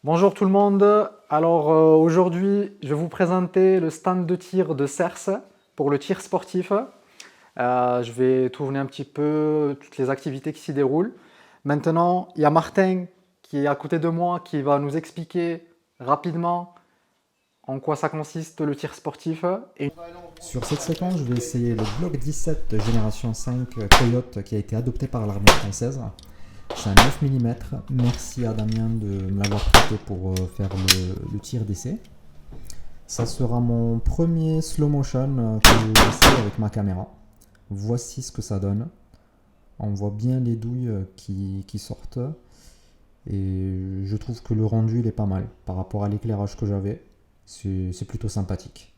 Bonjour tout le monde. Alors aujourd'hui, je vais vous présenter le stand de tir de CERS pour le tir sportif. Je vais tourner un petit peu toutes les activités qui s'y déroulent. Maintenant, il y a Martin qui est à côté de moi qui va nous expliquer rapidement en quoi ça consiste le tir sportif. Sur cette séquence, je vais essayer le Glock 17 génération 5 Coyote qui a été adopté par l'armée française. C'est un 9 mm. Merci à Damien de me l'avoir prêté pour faire le tir d'essai. Ça sera mon premier slow motion que j'essaie avec ma caméra. Voici ce que ça donne. On voit bien les douilles qui sortent. Et je trouve que le rendu il est pas mal par rapport à l'éclairage que j'avais. C'est plutôt sympathique.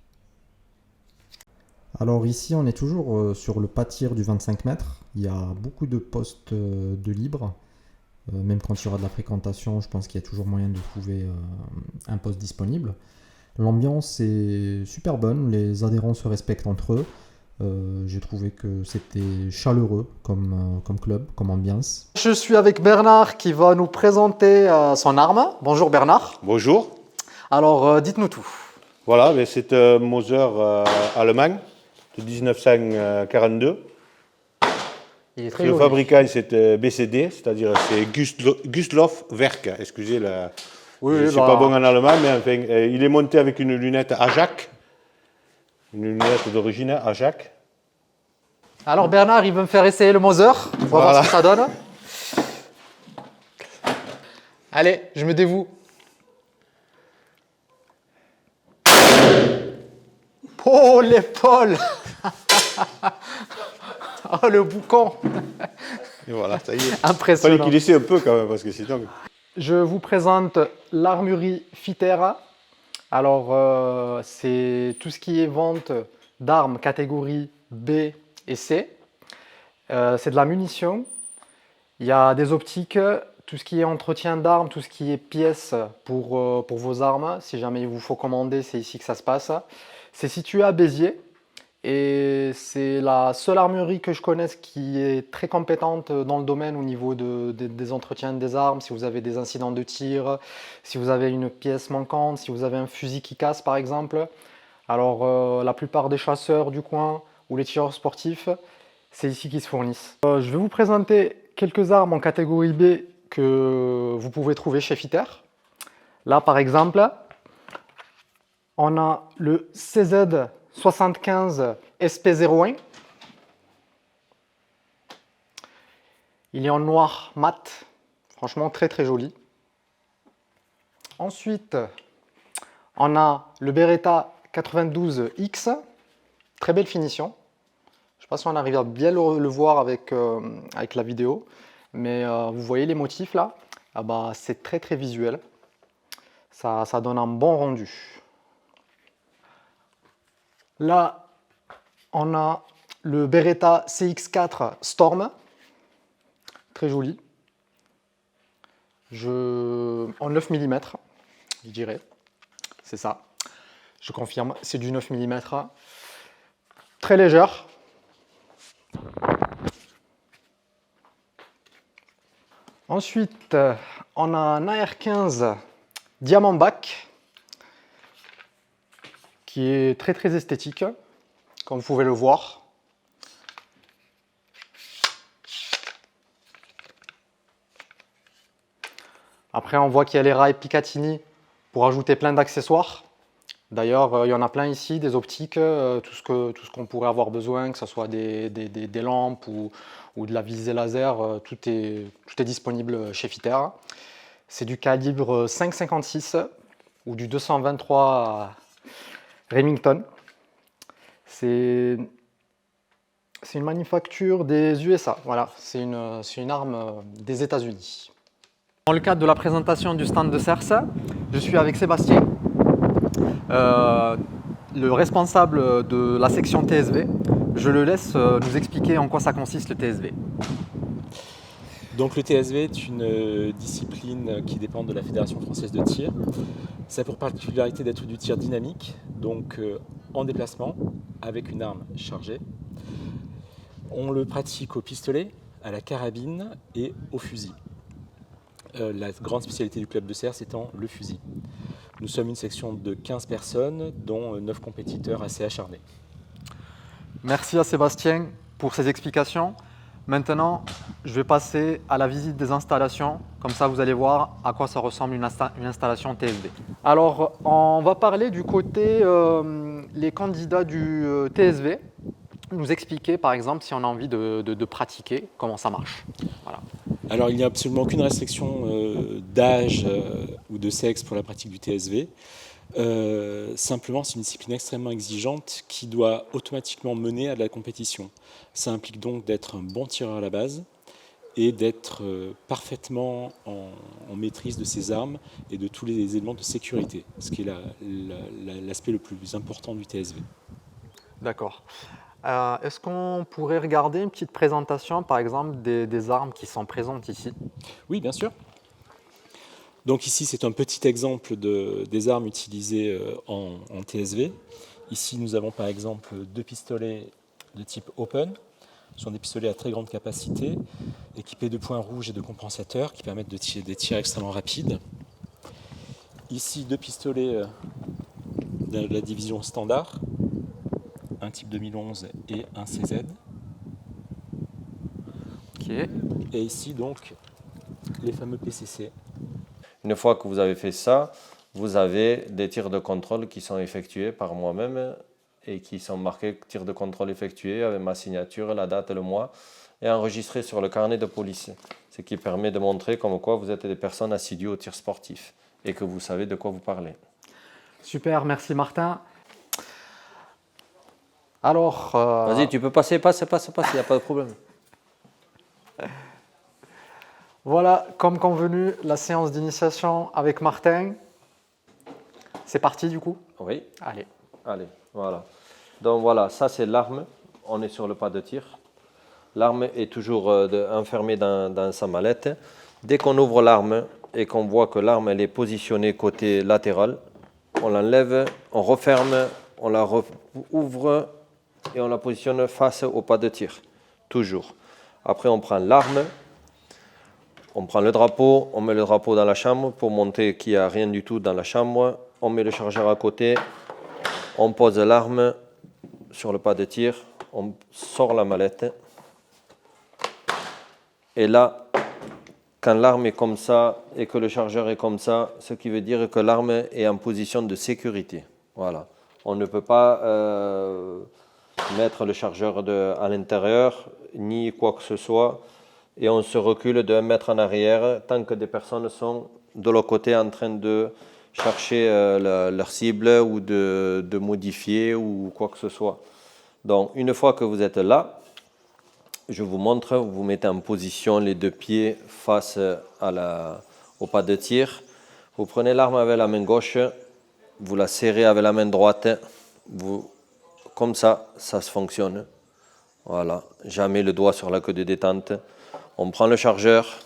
Alors ici on est toujours sur le pas tir du 25 mètres. Il y a beaucoup de postes de libre. Même quand il y aura de la fréquentation, je pense qu'il y a toujours moyen de trouver un poste disponible. L'ambiance est super bonne, les adhérents se respectent entre eux. J'ai trouvé que c'était chaleureux comme club, comme ambiance. Je suis avec Bernard qui va nous présenter son arme. Bonjour Bernard. Bonjour. Alors dites-nous tout. Voilà, c'est un Mauser allemand de 1942. Il est très Le joli. fabricant, c'est BCD, c'est-à-dire c'est Gustloff Werk. Excusez, Oui, je ne suis pas bon en allemand, mais enfin, il est monté avec une lunette Ajax, une lunette d'origine Ajax. Alors Bernard, il veut me faire essayer le Moser. On va voir ce que ça donne. Allez, je me dévoue. Oh, l'épaule. Oh, le boucan. Et voilà, ça y est. Il Impressionnant. fallait qu'il essaie un peu quand même, parce que sinon... Je vous présente l'armurerie Fitera. Alors, c'est tout ce qui est vente d'armes catégorie B et C. C'est de la munition. Il y a des optiques, tout ce qui est entretien d'armes, tout ce qui est pièces pour vos armes. Si jamais il vous faut commander, c'est ici que ça se passe. C'est situé à Béziers. Et c'est la seule armurerie que je connaisse qui est très compétente dans le domaine au niveau des entretiens des armes. Si vous avez des incidents de tir, si vous avez une pièce manquante, si vous avez un fusil qui casse par exemple. Alors la plupart des chasseurs du coin ou les tireurs sportifs, c'est ici qu'ils se fournissent. Je vais vous présenter quelques armes en catégorie B que vous pouvez trouver chez Fitter. Là par exemple, on a le CZ 75 SP01. Il est en noir mat, franchement très très joli. Ensuite, on a le Beretta 92X, très belle finition. Je ne sais pas si on arrive à bien le voir avec la vidéo, mais vous voyez les motifs là, ah bah, c'est très très visuel. Ça donne un bon rendu. Là, on a le Beretta CX4 Storm, très joli, en 9 mm, je dirais, c'est ça, je confirme, c'est du 9 mm, très légère. Ensuite, on a un AR-15 Diamondback, qui est très très esthétique, comme vous pouvez le voir. Après, on voit qu'il y a les rails Picatinny pour ajouter plein d'accessoires. D'ailleurs, il y en a plein ici, des optiques, tout ce qu'on pourrait avoir besoin, que ce soit des lampes ou de la visée laser, tout est disponible chez Fitter. C'est du calibre 5,56 ou du 223 Remington. C'est une manufacture des USA, voilà, c'est une arme des États-Unis. Dans le cadre de la présentation du stand de CERS, je suis avec Sébastien, le responsable de la section TSV. Je le laisse nous expliquer en quoi ça consiste le TSV. Donc le TSV est une discipline qui dépend de la Fédération française de tir. Ça a pour particularité d'être du tir dynamique, donc en déplacement, avec une arme chargée. On le pratique au pistolet, à la carabine et au fusil. la grande spécialité du club de Cers étant le fusil. Nous sommes une section de 15 personnes, dont 9 compétiteurs assez acharnés. Merci à Sébastien pour ces explications. Maintenant, je vais passer à la visite des installations. Comme ça, vous allez voir à quoi ça ressemble une installation TSV. Alors, on va parler du côté les candidats du TSV. Nous expliquer, par exemple, si on a envie de pratiquer, comment ça marche. Voilà. Alors, il n'y a absolument aucune restriction d'âge ou de sexe pour la pratique du TSV. Simplement, c'est une discipline extrêmement exigeante qui doit automatiquement mener à de la compétition. Ça implique donc d'être un bon tireur à la base et d'être parfaitement en maîtrise de ses armes et de tous les éléments de sécurité, ce qui est l'aspect le plus important du TSV. D'accord. Est-ce qu'on pourrait regarder une petite présentation, par exemple, des armes qui sont présentes ici? Oui, bien sûr. Donc ici, c'est un petit exemple des armes utilisées en TSV. Ici, nous avons par exemple 2 pistolets de type open. Ce sont des pistolets à très grande capacité, équipés de points rouges et de compensateurs qui permettent de tirer des tirs extrêmement rapides. Ici, 2 pistolets de la division standard, un type 2011 et un CZ. Ok. Et ici, donc, les fameux PCC. Une fois que vous avez fait ça, vous avez des tirs de contrôle qui sont effectués par moi-même et qui sont marqués tirs de contrôle effectués avec ma signature, la date, le mois et enregistrés sur le carnet de police. Ce qui permet de montrer comme quoi vous êtes des personnes assidues au tir sportif et que vous savez de quoi vous parlez. Super, merci Martin. Alors, Vas-y, tu peux passer, passe, il n'y a pas de problème. voilà, comme convenu, la séance d'initiation avec Martin. C'est parti du coup? Oui, Allez. allez, voilà. Donc voilà, ça c'est l'arme, on est sur le pas de tir. L'arme est toujours enfermée dans sa mallette. Dès qu'on ouvre l'arme et qu'on voit que l'arme elle est positionnée côté latéral, on l'enlève, on referme, on la ouvre et on la positionne face au pas de tir, toujours. Après on prend l'arme, on prend le drapeau, on met le drapeau dans la chambre pour montrer qu'il n'y a rien du tout dans la chambre. On met le chargeur à côté, on pose l'arme sur le pas de tir, on sort la mallette. Et là, quand l'arme est comme ça et que le chargeur est comme ça, ce qui veut dire que l'arme est en position de sécurité. Voilà. On ne peut pas mettre le chargeur à l'intérieur, ni quoi que ce soit. Et on se recule de 1 mètre en arrière tant que des personnes sont de l'autre côté en train de chercher leur cible ou de modifier ou quoi que ce soit. Donc, une fois que vous êtes là, je vous montre, vous vous mettez en position les 2 pieds face au pas de tir. Vous prenez l'arme avec la main gauche, vous la serrez avec la main droite, comme ça se fonctionne. Voilà, jamais le doigt sur la queue de détente. On prend le chargeur,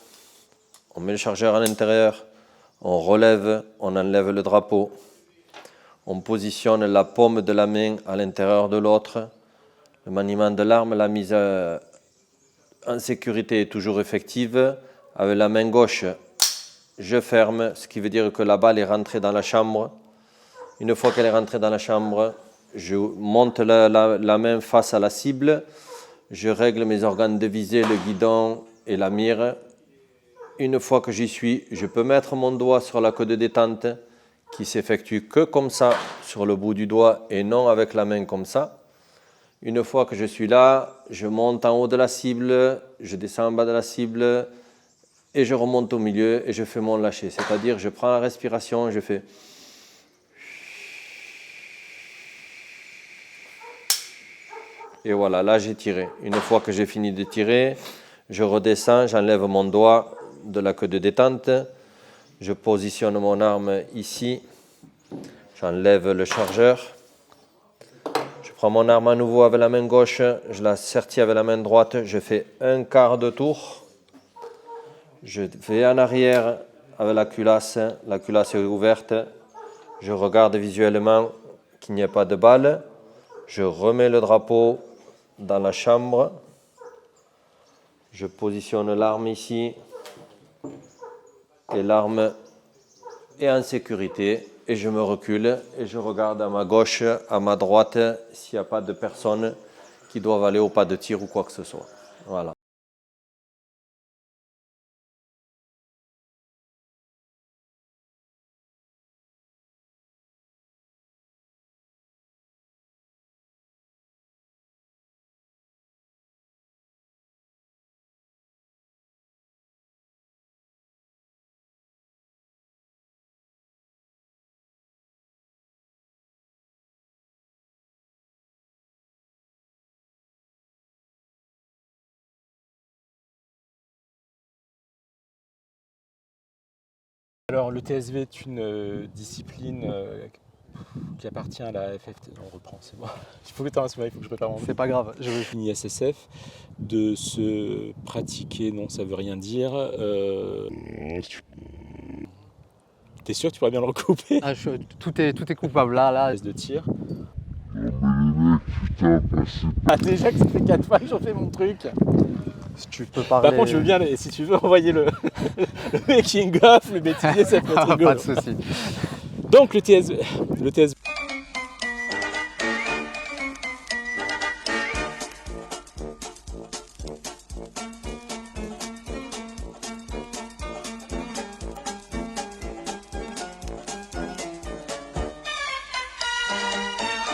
on met le chargeur à l'intérieur, on relève, on enlève le drapeau, on positionne la paume de la main à l'intérieur de l'autre. Le maniement de l'arme, la mise en sécurité est toujours effective. Avec la main gauche, je ferme, ce qui veut dire que la balle est rentrée dans la chambre. Une fois qu'elle est rentrée dans la chambre, je monte la main face à la cible. Je règle mes organes de visée, le guidon et la mire. Une fois que j'y suis, je peux mettre mon doigt sur la queue de détente qui s'effectue que comme ça, sur le bout du doigt et non avec la main comme ça. Une fois que je suis là, je monte en haut de la cible, je descends en bas de la cible et je remonte au milieu et je fais mon lâcher. C'est-à-dire, je prends la respiration, je fais... Et voilà, là j'ai tiré. Une fois que j'ai fini de tirer, je redescends, j'enlève mon doigt de la queue de détente, je positionne mon arme ici, j'enlève le chargeur, je prends mon arme à nouveau avec la main gauche, je la sertis avec la main droite, je fais 1/4 de tour, je vais en arrière avec la culasse est ouverte, je regarde visuellement qu'il n'y ait pas de balle, je remets le drapeau dans la chambre, je positionne l'arme ici, et l'arme est en sécurité. Et je me recule et je regarde à ma gauche, à ma droite, s'il n'y a pas de personnes qui doivent aller au pas de tir ou quoi que ce soit. Voilà. Alors le TSV est une discipline qui appartient à la FFT. On reprend, c'est bon. Il faut que je prépare mon C'est pas grave. ISSF. De se pratiquer, non, ça veut rien dire. T'es sûr que tu pourrais bien le recouper? Ah, tout est coupable là. De tir. Ah, déjà que ça fait 4 fois que j'en fais mon truc. Si tu peux parler. Par contre, je veux bien, si tu veux envoyer le making of, le bêtisier, ça peut être rigolo. Pas de souci. Donc le TSV